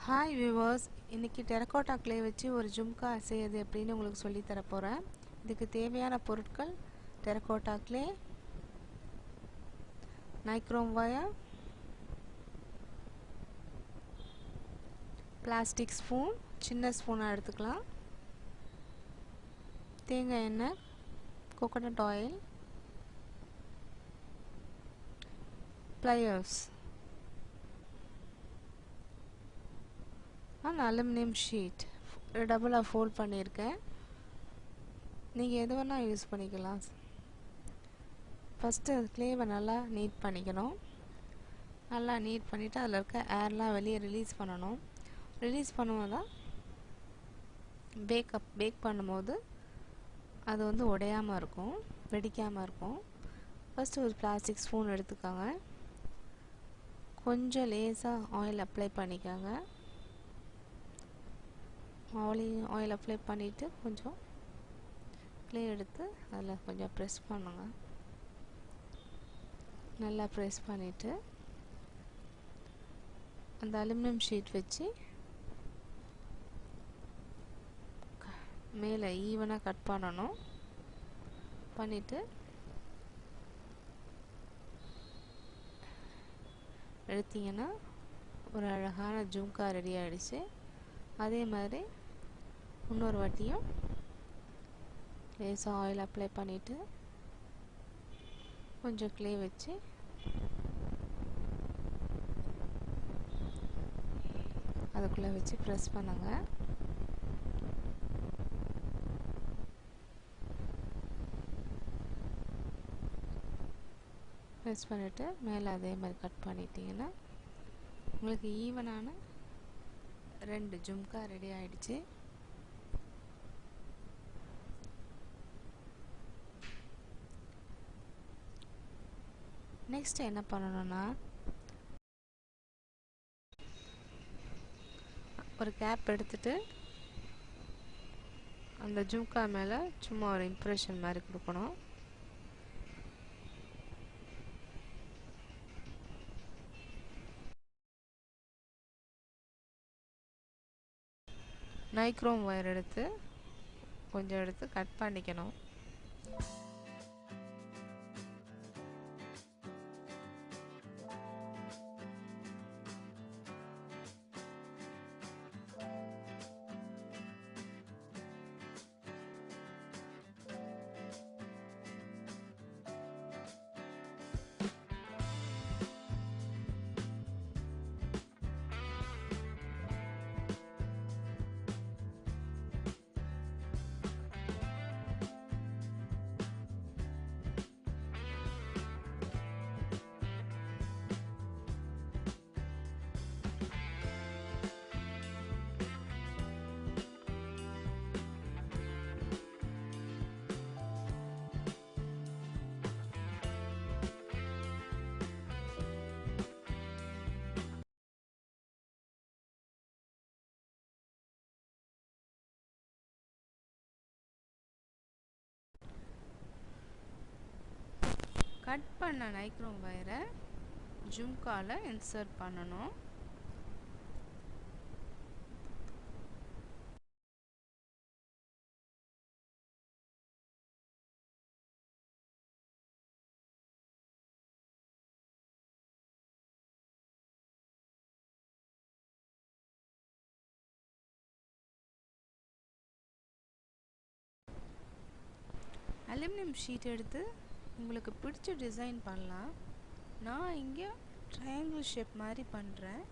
Hi viewers, இன்றைக்கி terracotta clay வச்சு ஒரு ஜும்கா செய்யறது எப்படின்னு உங்களுக்கு சொல்லித்தர போகிறேன். இதுக்கு தேவையான பொருட்கள் terracotta clay, nichrome wire, plastic spoon, சின்ன ஸ்பூனாக எடுத்துக்கலாம், தேங்காய் எண்ணெய், coconut oil, pliers and aluminium sheet டபுளாக ஃபோல்ட் பண்ணியிருக்கேன். நீங்கள் எது வேணால் யூஸ் பண்ணிக்கலாம். ஃபஸ்ட்டு க்ளேவை நல்லா நீட் பண்ணிக்கணும். நல்லா நீட் பண்ணிவிட்டு அதில் இருக்க ஏர்லாம் வெளியே ரிலீஸ் பண்ணணும். ரிலீஸ் பண்ணும்போது தான் பேக் பண்ணும்போது அது வந்து உடையாமல் இருக்கும், வெடிக்காமல் இருக்கும். ஃபஸ்ட்டு ஒரு பிளாஸ்டிக் ஸ்பூன் எடுத்துக்கோங்க. கொஞ்சம் லேசாக ஆயில் அப்ளை பண்ணிக்கோங்க. ஆயில் அப்ளை பண்ணிவிட்டு கொஞ்சம் க்ளே எடுத்து அதில் கொஞ்சம் ப்ரெஸ் பண்ணுங்க. நல்லா ப்ரெஸ் பண்ணிவிட்டு அந்த அலுமினியம் ஷீட் வச்சு மேலே ஈவனாக கட் பண்ணணும். பண்ணிவிட்டு எடுத்தீங்கன்னா ஒரு அழகான ஜும்கா ரெடி ஆகிடுச்சு. அதே மாதிரி இன்னொரு வாட்டியும் லேசாக ஆயில் அப்ளை பண்ணிவிட்டு கொஞ்சம் க்ளே வச்சு அதுக்குள்ளே வச்சு ப்ரெஸ் பண்ணுங்க. ப்ரெஸ் பண்ணிவிட்டு மேலே அதே மாதிரி கட் பண்ணிட்டீங்கன்னா உங்களுக்கு ஈவனான 2 ஜும்கா ரெடி ஆகிடுச்சு. நெக்ஸ்ட் என்ன பண்ணணும்னா, ஒரு கேப் எடுத்துட்டு அந்த ஜும்கா மேலே சும்மா ஒரு இம்ப்ரெஷன் மாதிரி கொடுக்கணும். நைக்ரோம் வயர் எடுத்து கொஞ்சம் எடுத்து கட் பண்ணிக்கணும். கட் பண்ண நைக்ரோம் வயரை ஜும்காவில் இன்சர்ட் பண்ணணும். அலுமினியம் ஷீட் எடுத்து உங்களுக்கு பிடிச்ச டிசைன் பண்ணலாம். நான் இங்கே ட்ரையாங்கிள் ஷேப் மாதிரி பண்ணுறேன்.